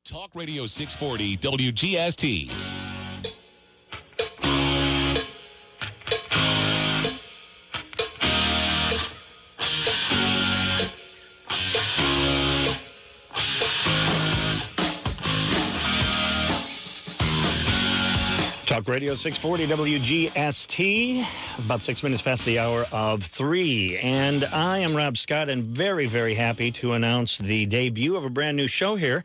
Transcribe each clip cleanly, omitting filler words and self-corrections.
Talk Radio 640 WGST. Talk Radio 640 WGST, about 6 minutes past the hour of 3. And I am Rob Scott and very, very happy to announce the debut of a brand new show here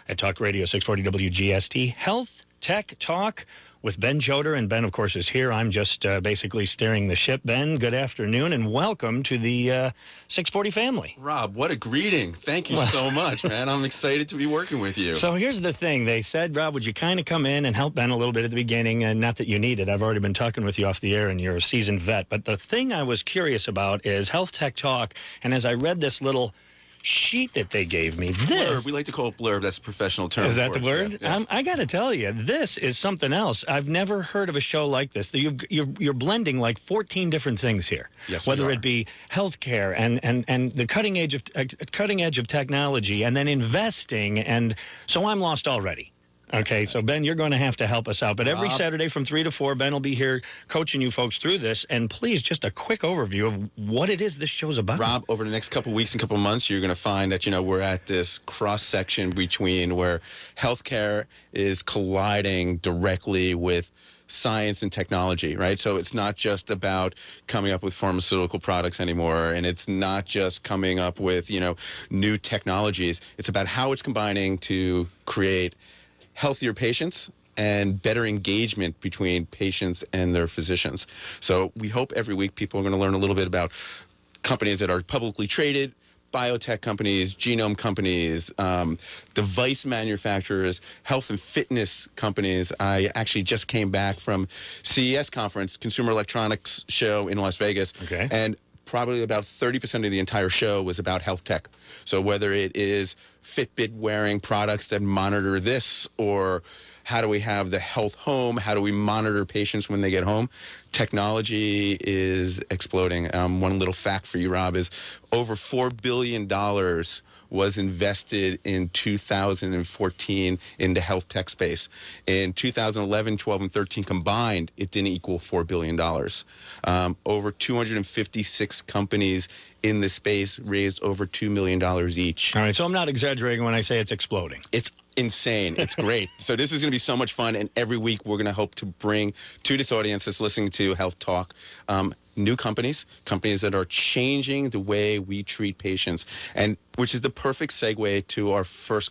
at Talk Radio 640 WGST, Health Tech Talk with Ben Chodor. And Ben, of course, is here. I'm just basically steering the ship. Ben, good afternoon and welcome to the 640 family. Rob, what a greeting. Thank you so much, man. I'm excited to be working with you. So here's the thing. They said, Rob, would you kind of come in and help Ben a little bit at the beginning? And not that you need it. I've already been talking with you off the air and you're a seasoned vet. But the thing I was curious about is Health Tech Talk. And as I read this little sheet that they gave me, this... Blurb. We like to call it blurb. That's a professional term. Is that the word? Yeah. I got to tell you, this is something else. I've never heard of a show like this. You're blending like 14 different things here. Yes, whether it be healthcare and the cutting edge of technology, and then investing, and so I'm lost already. Okay, so Ben, you're going to have to help us out. But every Saturday from 3 to 4, Ben will be here coaching you folks through this. And please, just a quick overview of what it is this show's about. Rob, over the next couple of weeks and couple of months, you're going to find that, we're at this cross-section between where healthcare is colliding directly with science and technology, right? So it's not just about coming up with pharmaceutical products anymore, and it's not just coming up with, new technologies. It's about how it's combining to create healthier patients and better engagement between patients and their physicians. So we hope every week people are going to learn a little bit about companies that are publicly traded, biotech companies, genome companies, device manufacturers, health and fitness companies. I actually just came back from CES conference, Consumer Electronics Show in Las Vegas. Okay. And probably about 30% of the entire show was about health tech. So whether it is Fitbit wearing products that monitor this, or how do we have the health home, how do we monitor patients when they get home, technology is exploding. One little fact for you, Rob, is over $4 billion was invested in 2014 in the health tech space. In 2011, 12, and 13 combined, it didn't equal $4 billion. Over 256 companies in the space raised over $2 million each. All right, so I'm not exaggerating when I say it's exploding. It's insane. It's great. So this is going to be so much fun, and every week we're going to hope to bring to this audience that's listening to Health Talk new companies that are changing the way we treat patients, and which is the perfect segue to our first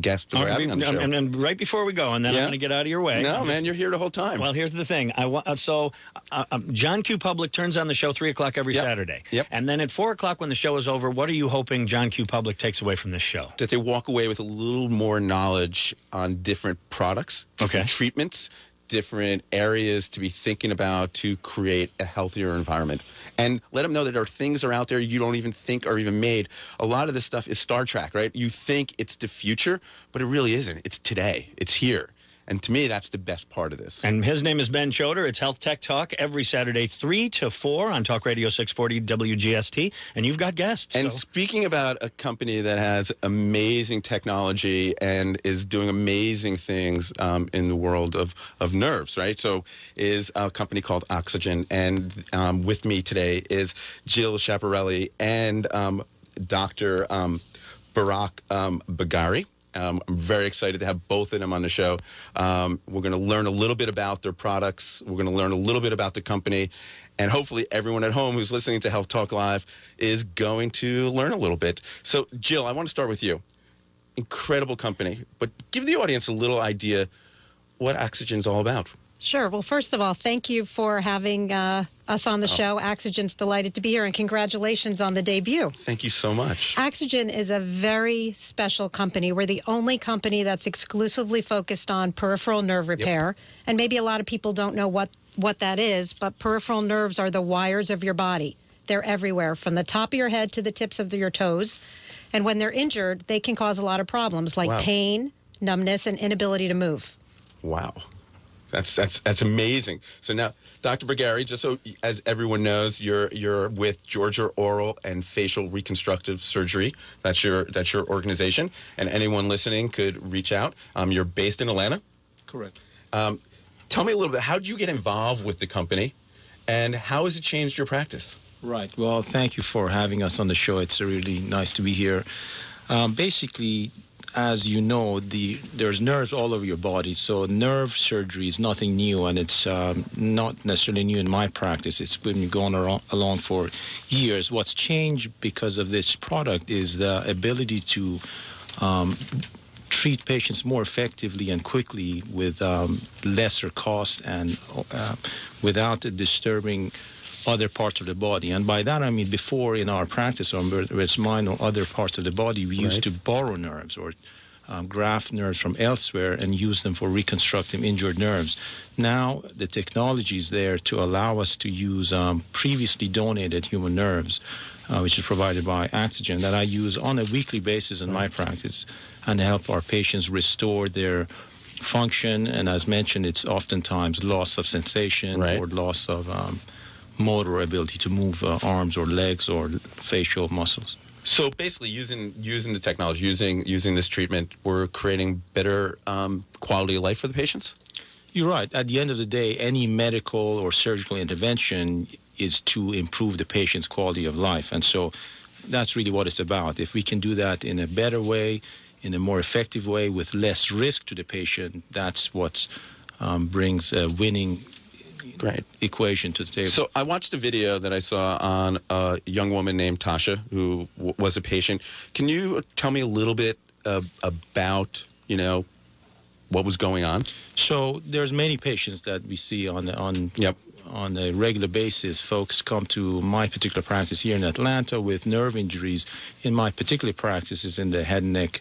guest that we're having on the show. And right before we go, and then I'm going to get out of your way. No, man, you're here the whole time. Well, here's the thing. John Q. Public turns on the show 3 o'clock every Saturday. Yep. And then at 4 o'clock when the show is over, what are you hoping John Q. Public takes away from this show? That they walk away with a little more knowledge on different products, different treatments, different areas to be thinking about to create a healthier environment. And let them know that there are things are out there you don't even think are even made. A lot of this stuff is Star Trek, right? You think it's the future, but it really isn't. It's today. It's here. And to me, that's the best part of this. And his name is Ben Chodor. It's Health Tech Talk every Saturday, 3 to 4 on Talk Radio 640 WGST. And you've got guests. And speaking about a company that has amazing technology and is doing amazing things in the world of nerves, right? So is a company called Axogen. And with me today is Jill Schiaparelli and Dr.Bagheri. I'm very excited to have both of them on the show. We're going to learn a little bit about their products. We're going to learn a little bit about the company. And hopefully everyone at home who's listening to Health Talk Live is going to learn a little bit. So, Jill, I want to start with you. Incredible company. But give the audience a little idea what Axogen's all about. Sure. Well, first of all, thank you for having us on the show. Axogen's delighted to be here, and congratulations on the debut. Thank you so much. Axogen is a very special company. We're the only company that's exclusively focused on peripheral nerve repair, and maybe a lot of people don't know what that is, but peripheral nerves are the wires of your body. They're everywhere, from the top of your head to the tips of your toes, and when they're injured, they can cause a lot of problems like pain, numbness, and inability to move. Wow. That's amazing. So now, Dr. Bagheri, just so as everyone knows, you're with Georgia Oral and Facial Reconstructive Surgery. That's your organization, and anyone listening could reach out. You're based in Atlanta. Correct. Tell me a little bit. How did you get involved with the company, and how has it changed your practice? Right. Well, thank you for having us on the show. It's really nice to be here. Basically, as you know, there's nerves all over your body, so nerve surgery is nothing new, and it's not necessarily new in my practice. It's been going along for years. What's changed because of this product is the ability to treat patients more effectively and quickly with lesser cost and without disturbing other parts of the body. And by that I mean, before in our practice, whether it's mine or other parts of the body, we used to borrow nerves or graft nerves from elsewhere and use them for reconstructing injured nerves. Now the technology is there to allow us to use previously donated human nerves, which is provided by Axogen, that I use on a weekly basis in my practice and help our patients restore their function. And as mentioned, it's oftentimes loss of sensation or loss of motor ability to move arms or legs or facial muscles. So basically, using the technology, using this treatment, we're creating better quality of life for the patients? You're right. At the end of the day, any medical or surgical intervention is to improve the patient's quality of life. And so that's really what it's about. If we can do that in a better way, in a more effective way, with less risk to the patient, that's what brings a winning equation to the table. So I watched a video that I saw on a young woman named Tasha who was a patient. Can you tell me a little bit about, what was going on? So there's many patients that we see on a regular basis. Folks come to my particular practice here in Atlanta with nerve injuries. In my particular practice is in the head and neck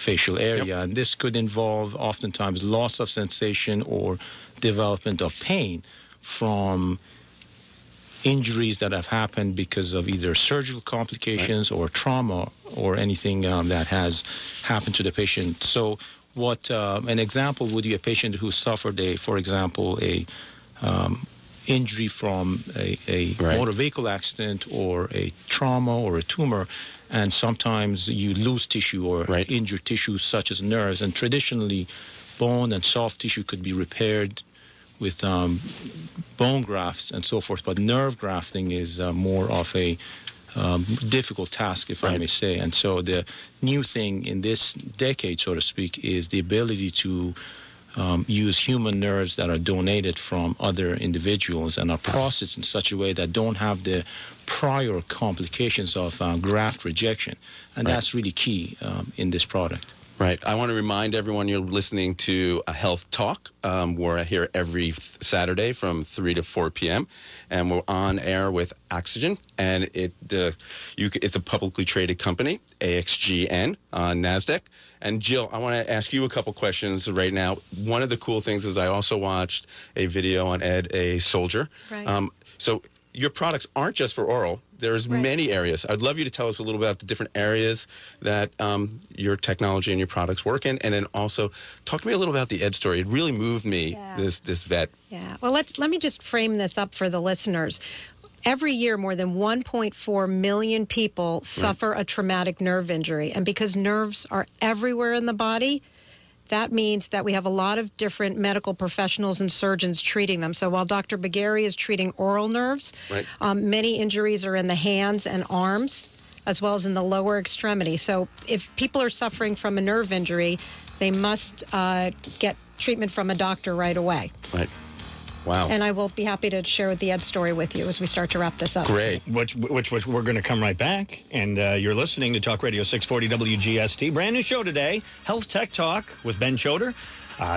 facial area, and this could involve oftentimes loss of sensation or development of pain from injuries that have happened because of either surgical complications or trauma or anything that has happened to the patient. So what an example would be a patient who suffered for example, injury from a motor vehicle accident or a trauma or a tumor, and sometimes you lose tissue or injure tissue such as nerves, and traditionally bone and soft tissue could be repaired with bone grafts and so forth, but nerve grafting is more of a difficult task, if I may say. And so the new thing in this decade, so to speak, is the ability to use human nerves that are donated from other individuals and are processed in such a way that don't have the prior complications of graft rejection. And that's really key in this product. Right. I want to remind everyone you're listening to a Health Talk. We're here every Saturday from 3 to 4 p.m. And we're on air with Axogen. And it's a publicly traded company, AXGN, on NASDAQ. And Jill, I want to ask you a couple questions right now. One of the cool things is I also watched a video on Ed, a soldier. Right. So your products aren't just for oral. There's many areas. I'd love you to tell us a little bit about the different areas that your technology and your products work in, and then also talk to me a little about the Ed story. It really moved me, this vet. Yeah. Well, let me just frame this up for the listeners. Every year, more than 1.4 million people suffer a traumatic nerve injury, and because nerves are everywhere in the body, that means that we have a lot of different medical professionals and surgeons treating them. So while Dr. Bagheri is treating oral nerves, many injuries are in the hands and arms, as well as in the lower extremity. So if people are suffering from a nerve injury, they must get treatment from a doctor right away. Right. Wow. And I will be happy to share the Ed story with you as we start to wrap this up. Great. Which we're going to come right back. And you're listening to Talk Radio 640 WGST. Brand new show today, Health Tech Talk with Ben Chodor.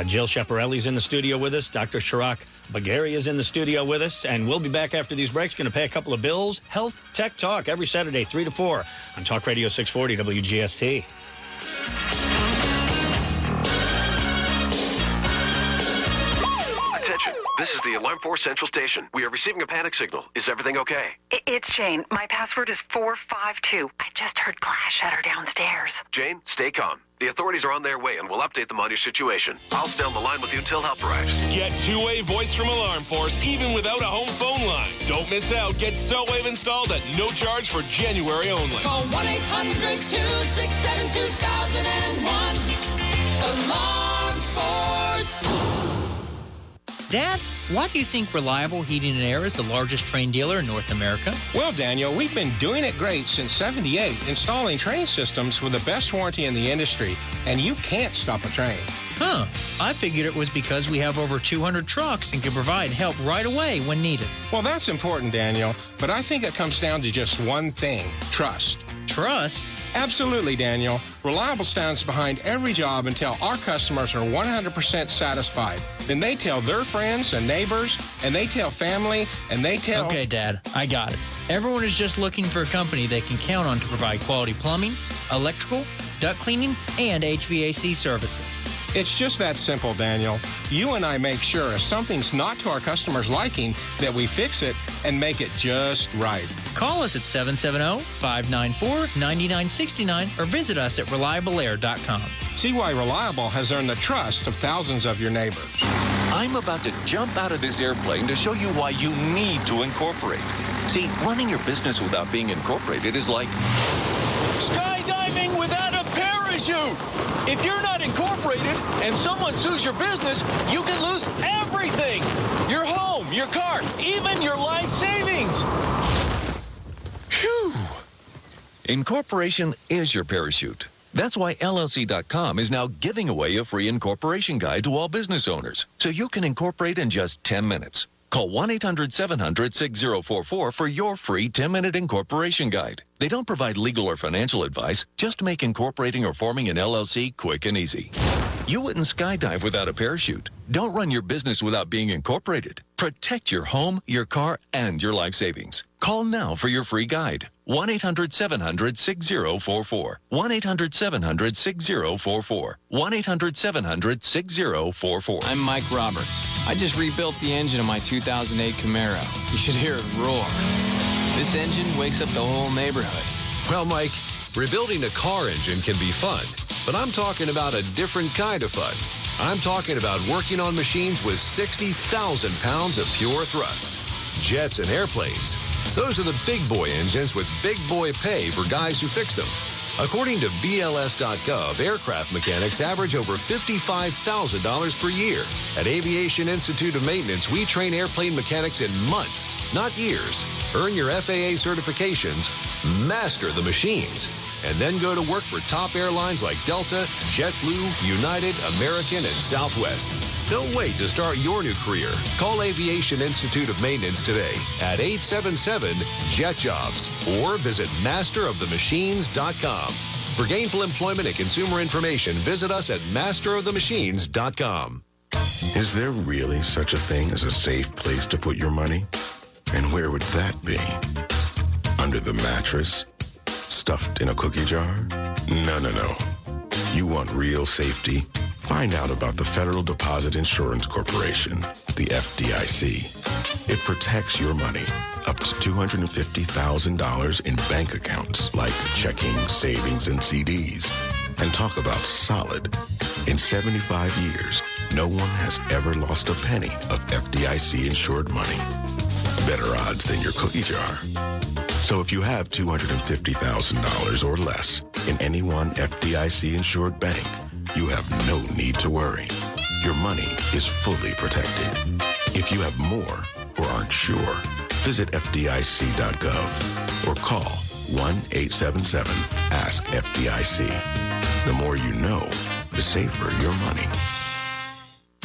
Jill Schiaparelli's in the studio with us. Dr. Shahrokh Bagheri is in the studio with us. And we'll be back after these breaks. Going to pay a couple of bills. Health Tech Talk every Saturday, 3 to 4 on Talk Radio 640 WGST. Attention. This is the Alarm Force Central Station. We are receiving a panic signal. Is everything okay? It's Jane. My password is 452. I just heard glass shatter downstairs. Jane, stay calm. The authorities are on their way and will update them on your situation. I'll stay on the line with you until help arrives. Get two-way voice from Alarm Force even without a home phone line. Don't miss out. Get Cellwave installed at no charge for January only. Call 1-800-267-2001. Alarm Force. Dad, why do you think Reliable Heating and Air is the largest train dealer in North America? Well, Daniel, we've been doing it great since '78, installing train systems with the best warranty in the industry, and you can't stop a train. Huh. I figured it was because we have over 200 trucks and can provide help right away when needed. Well, that's important, Daniel, but I think it comes down to just one thing: trust. Trust? Absolutely, Daniel. Reliable stands behind every job until our customers are 100% satisfied. Then they tell their friends and neighbors, and they tell family, and they tell... Okay, Dad, I got it. Everyone is just looking for a company they can count on to provide quality plumbing, electrical, duct cleaning, and HVAC services. It's just that simple, Daniel. You and I make sure if something's not to our customers' liking, that we fix it and make it just right. Call us at 770-594-9969 or visit us at reliableair.com. See why Reliable has earned the trust of thousands of your neighbors. I'm about to jump out of this airplane to show you why you need to incorporate. See, running your business without being incorporated is like skydiving without a parachute. If you're not incorporated and someone sues your business, you can lose everything. Your home, your car, even your life savings. Phew. Incorporation is your parachute. That's why LLC.com is now giving away a free incorporation guide to all business owners, so you can incorporate in just 10 minutes. Call 1-800-700-6044 for your free 10-minute incorporation guide. They don't provide legal or financial advice, just make incorporating or forming an LLC quick and easy. You wouldn't skydive without a parachute. Don't run your business without being incorporated. Protect your home, your car, and your life savings. Call now for your free guide. 1-800-700-6044. 1-800-700-6044. 1-800-700-6044. I'm Mike Roberts. I just rebuilt the engine of my 2008 Camaro. You should hear it roar. This engine wakes up the whole neighborhood. Well, Mike, rebuilding a car engine can be fun, but I'm talking about a different kind of fun. I'm talking about working on machines with 60,000 pounds of pure thrust. Jets and airplanes. Those are the big boy engines with big boy pay for guys who fix them. According to BLS.gov, aircraft mechanics average over $55,000 per year. At Aviation Institute of Maintenance, we train airplane mechanics in months, not years. Earn your FAA certifications, master the machines, and then go to work for top airlines like Delta, JetBlue, United, American, and Southwest. Don't wait to start your new career. Call Aviation Institute of Maintenance today at 877-JET-JOBS or visit masterofthemachines.com. For gainful employment and consumer information, visit us at masterofthemachines.com. Is there really such a thing as a safe place to put your money? And where would that be? Under the mattress? Stuffed in a cookie jar? No. You want real safety? Find out about the Federal Deposit Insurance Corporation, the FDIC. It protects your money up to $250,000 in bank accounts like checking, savings, and CDs. And talk about solid. In 75 years, no one has ever lost a penny of FDIC-insured money. Better odds than your cookie jar. So if you have $250,000 or less in any one FDIC-insured bank, you have no need to worry. Your money is fully protected. If you have more or aren't sure, visit FDIC.gov or call 1-877-ASK-FDIC. The more you know, the safer your money.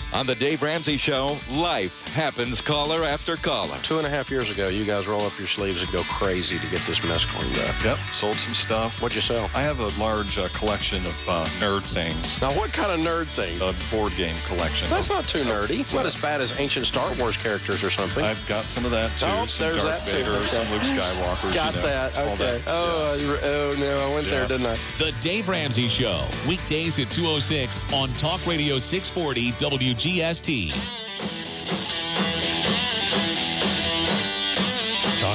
On the Dave Ramsey Show, life happens caller after caller. 2.5 years ago, you guys roll up your sleeves and go crazy to get this mess cleaned up. Yep, sold some stuff. What'd you sell? I have a large collection of nerd things. Now, what kind of nerd things? A board game collection. That's not too nerdy. It's not as bad as ancient Star Wars characters or something. I've got some of that, too. Oh, some there's Darth that, too. Vader, some Luke Skywalker. Got that. Okay. Oh, no, I went there, didn't I? The Dave Ramsey Show, weekdays at 2:06 on Talk Radio 640 WGST.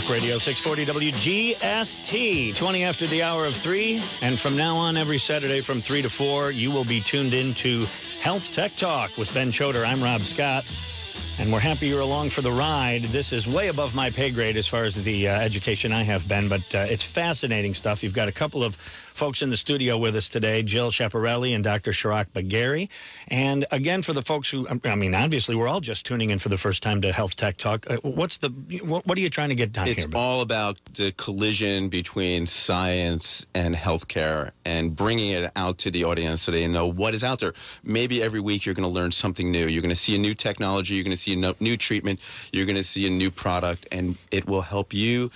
Talk Radio 640 WGST, 20 after the hour of 3. And from now on, every Saturday from 3 to 4, you will be tuned into Health Tech Talk with Ben Chodor. I'm Rob Scott. And we're happy you're along for the ride. This is way above my pay grade as far as the education I have, Ben, but it's fascinating stuff. You've got a couple of folks in the studio with us today, Jill Schiaparelli and Dr. Shahrokh Bagheri. And again, for the folks who, I mean, obviously, we're all just tuning in for the first time to Health Tech Talk. What are you trying to get done here? It's all about the collision between science and healthcare and bringing it out to the audience so they know what is out there. Maybe every week you're going to learn something new. You're going to see a new technology. You're going to see a new treatment. You're going to see a new product, and it will help you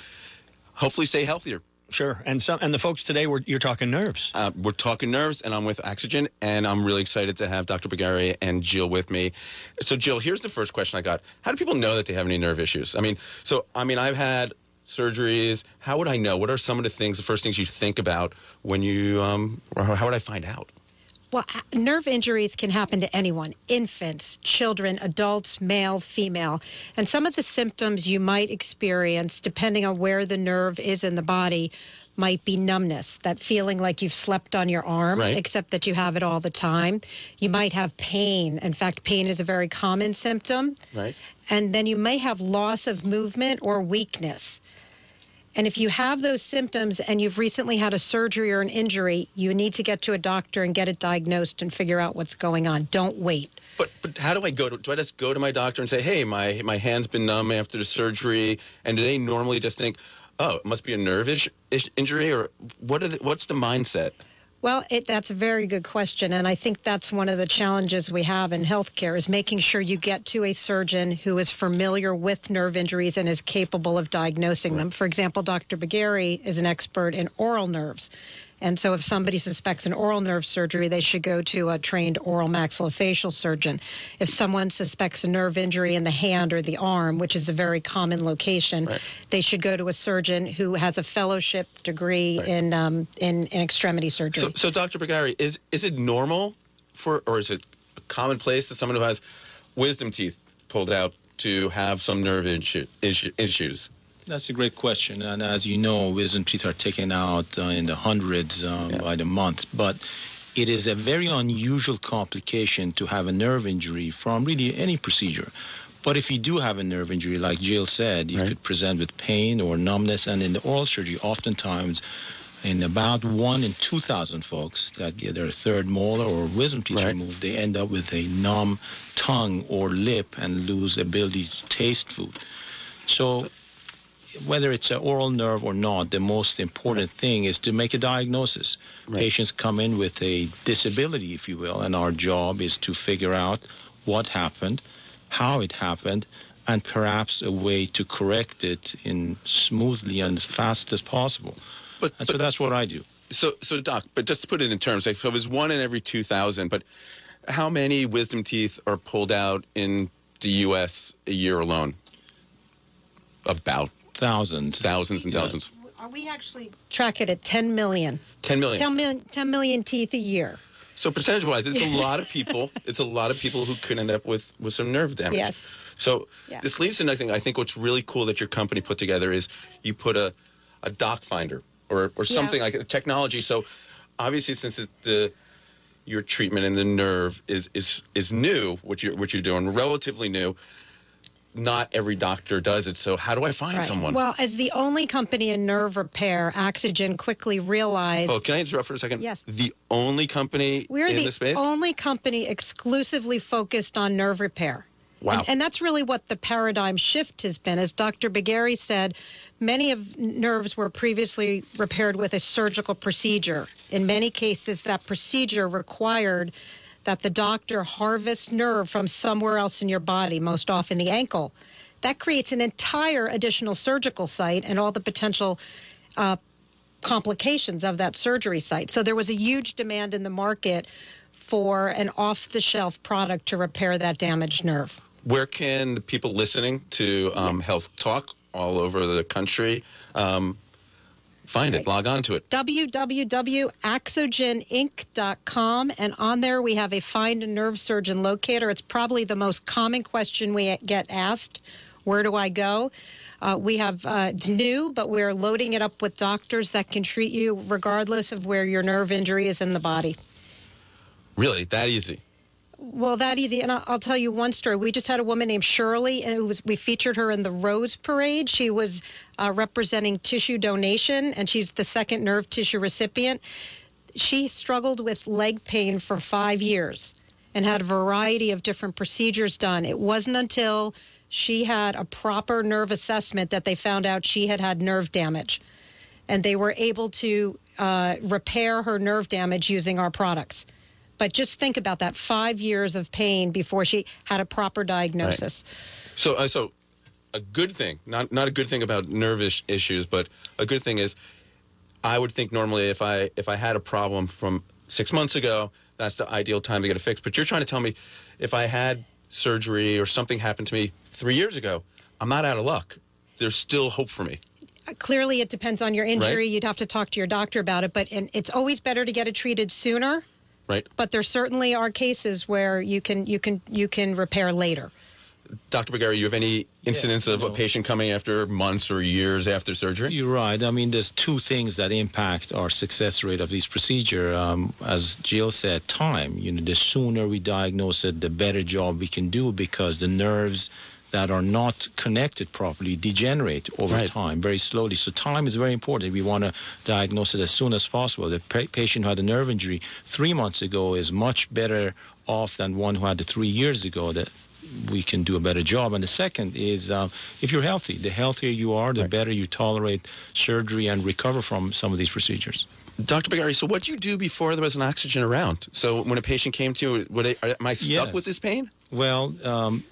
hopefully stay healthier. Sure. And the folks today, you're talking nerves. We're talking nerves, and I'm with Axogen, and I'm really excited to have Dr. Bagheri and Jill with me. So, Jill, here's the first question I got. How do people know that they have any nerve issues? I've had surgeries. How would I know? What are some of the first things you think about when you, or how would I find out? Well, nerve injuries can happen to anyone, infants, children, adults, male, female. And some of the symptoms you might experience, depending on where the nerve is in the body, might be numbness, that feeling like you've slept on your arm, right, except that you have it all the time. You might have pain. In fact, pain is a very common symptom. Right. And then you may have loss of movement or weakness. And if you have those symptoms and you've recently had a surgery or an injury, you need to get to a doctor and get it diagnosed and figure out what's going on. Don't wait. But how do I go? Do I just go to my doctor and say, hey, my hand's been numb after the surgery? And do they normally just think, oh, it must be a nerve injury? Or what's the mindset? Well, that's a very good question, and I think that's one of the challenges we have in healthcare is making sure you get to a surgeon who is familiar with nerve injuries and is capable of diagnosing them. For example, Dr. Bagheri is an expert in oral nerves. And so if somebody suspects an oral nerve surgery, they should go to a trained oral maxillofacial surgeon. If someone suspects a nerve injury in the hand or the arm, which is a very common location, they should go to a surgeon who has a fellowship degree in extremity surgery. So Dr. Bagheri, is it normal or is it commonplace that someone who has wisdom teeth pulled out to have some nerve issues? That's a great question. And as you know, wisdom teeth are taken out in the hundreds by the month. But it is a very unusual complication to have a nerve injury from really any procedure. But if you do have a nerve injury, like Jill said, you could present with pain or numbness. And in the oral surgery, oftentimes, in about 1 in 2,000 folks that get their third molar or wisdom teeth removed, they end up with a numb tongue or lip and lose ability to taste food. So whether it's an oral nerve or not, the most important thing is to make a diagnosis. Patients come in with a disability, if you will, and our job is to figure out what happened, how it happened, and perhaps a way to correct it in smoothly and as fast as possible. So that's what I do. So Doc, but just to put it in terms, so it was 1 in every 2,000, but how many wisdom teeth are pulled out in the U.S. a year alone? About thousands and thousands. We actually track it at 10 million. 10 million. 10 million teeth a year. So percentage-wise, it's a lot of people. It's a lot of people who could end up with some nerve damage. Yes. So this leads to another thing. I think what's really cool that your company put together is you put a doc finder or something like a technology. So obviously, since your treatment in the nerve is new, what you're doing, relatively new. Not every doctor does it, so how do I find someone? Well, as the only company in nerve repair, Axogen quickly realized... Oh, can I interrupt for a second? Yes. The only company in this space? We're the only company exclusively focused on nerve repair. Wow. And that's really what the paradigm shift has been. As Dr. Bagheri said, many of nerves were previously repaired with a surgical procedure. In many cases, that procedure required that the doctor harvest nerve from somewhere else in your body, most often the ankle. That creates an entire additional surgical site and all the potential complications of that surgery site. So there was a huge demand in the market for an off-the-shelf product to repair that damaged nerve. Where can the people listening to Health Talk all over the country find it, log on to it? www.axogeninc.com, and on there we have a Find a Nerve Surgeon locator. It's probably the most common question we get asked. Where do I go? We have it's new, but we're loading it up with doctors that can treat you regardless of where your nerve injury is in the body. Really? That easy? Well, that easy. And I'll tell you one story. We just had a woman named Shirley, and we featured her in the Rose Parade. She was representing tissue donation, and she's the second nerve tissue recipient. She struggled with leg pain for 5 years and had a variety of different procedures done. It wasn't until she had a proper nerve assessment that they found out she had nerve damage. And they were able to repair her nerve damage using our products. But just think about that, 5 years of pain before she had a proper diagnosis. Right. So a good thing, not a good thing about nerve issues, but a good thing is I would think normally if I had a problem from 6 months ago, that's the ideal time to get it fixed. But you're trying to tell me if I had surgery or something happened to me 3 years ago, I'm not out of luck. There's still hope for me. Clearly, it depends on your injury. Right. You'd have to talk to your doctor about it. But it's always better to get it treated sooner. Right. But there certainly are cases where you can repair later. Dr. Bagheri, you have any incidents of a patient coming after months or years after surgery? You're right. I mean, there's two things that impact our success rate of these procedures. As Jill said, time. The sooner we diagnose it, the better job we can do, because the nerves that are not connected properly degenerate over time, very slowly. So time is very important. We want to diagnose it as soon as possible. The patient who had a nerve injury 3 months ago is much better off than one who had it 3 years ago. That we can do a better job. And the second is if you're healthy, the healthier you are, the better you tolerate surgery and recover from some of these procedures. Dr. Bagheri, so what did you do before there was an Axogen around? So when a patient came to you, am I stuck with this pain? Well,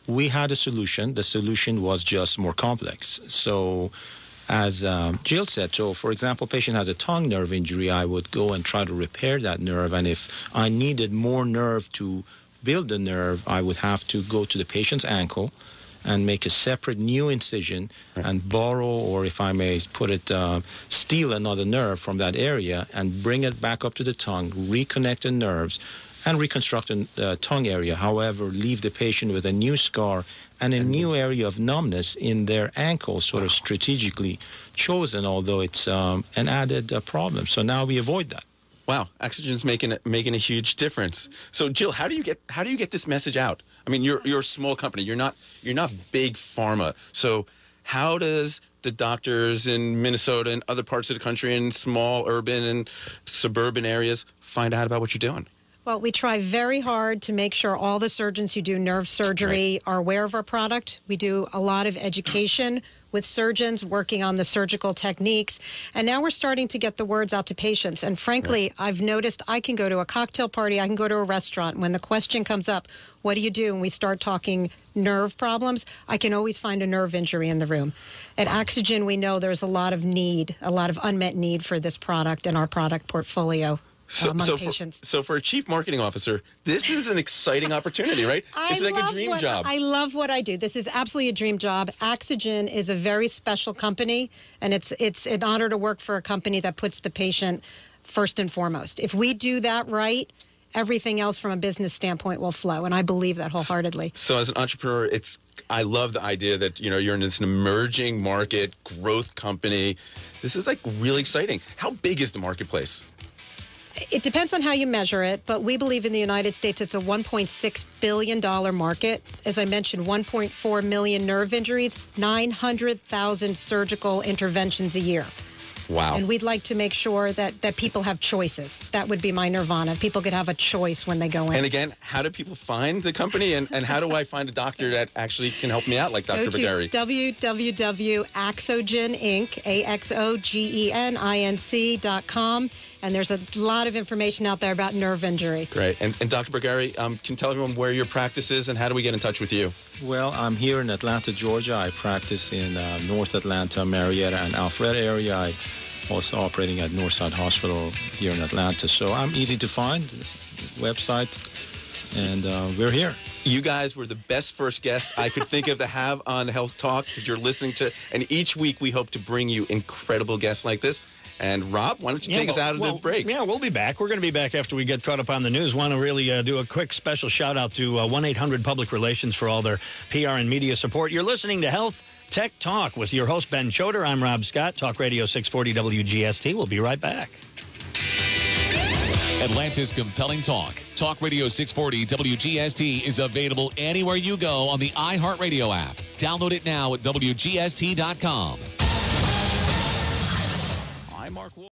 we had a solution. The solution was just more complex. So as Jill said, so for example, patient has a tongue nerve injury, I would go and try to repair that nerve. And if I needed more nerve to build the nerve, I would have to go to the patient's ankle and make a separate new incision and borrow, or if I may put it, steal another nerve from that area and bring it back up to the tongue, reconnect the nerves, and reconstruct the tongue area. However, leave the patient with a new scar and a new area of numbness in their ankle, sort of strategically chosen, although it's an added problem. So now we avoid that. Wow, Axogen's making a huge difference. So, Jill, how do you get this message out? I mean, you're a small company. You're not big pharma. So, how does the doctors in Minnesota and other parts of the country, in small urban and suburban areas, find out about what you're doing? Well, we try very hard to make sure all the surgeons who do nerve surgery are aware of our product. We do a lot of education with surgeons working on the surgical techniques. And now we're starting to get the words out to patients. And frankly, I've noticed I can go to a cocktail party, I can go to a restaurant. When the question comes up, what do you do? And we start talking nerve problems, I can always find a nerve injury in the room. At Axogen, we know there's a lot of unmet need for this product and our product portfolio. So for a chief marketing officer, this is an exciting opportunity, right? It's like a dream job. I love what I do. This is absolutely a dream job. Axogen is a very special company, and it's an honor to work for a company that puts the patient first and foremost. If we do that right, everything else from a business standpoint will flow, and I believe that wholeheartedly. So as an entrepreneur, I love the idea that you're in this emerging market growth company. This is like really exciting. How big is the marketplace? It depends on how you measure it, but we believe in the United States it's a $1.6 billion market. As I mentioned, 1.4 million nerve injuries, 900,000 surgical interventions a year. Wow. And we'd like to make sure that people have choices. That would be my nirvana. People could have a choice when they go in. And again, how do people find the company? And how do I find a doctor that actually can help me out, like Dr. Bagheri? Go to www.axogen, AXOGENINC.com. And there's a lot of information out there about nerve injury. Great. And Dr. Bagheri, can you tell everyone where your practice is and how do we get in touch with you? Well, I'm here in Atlanta, Georgia. I practice in North Atlanta, Marietta, and Alpharetta area. I also operating at Northside Hospital here in Atlanta. So I'm easy to find, website, and we're here. You guys were the best first guests I could think of to have on Health Talk that you're listening to. And each week we hope to bring you incredible guests like this. And Rob, why don't you take us out of the break? Yeah, we'll be back. We're going to be back after we get caught up on the news. Want to really do a quick special shout out to 1-800 Public Relations for all their PR and media support. You're listening to Health Tech Talk with your host, Ben Chodor. I'm Rob Scott, Talk Radio 640 WGST. We'll be right back. Atlanta's compelling talk. Talk Radio 640 WGST is available anywhere you go on the iHeartRadio app. Download it now at WGST.com.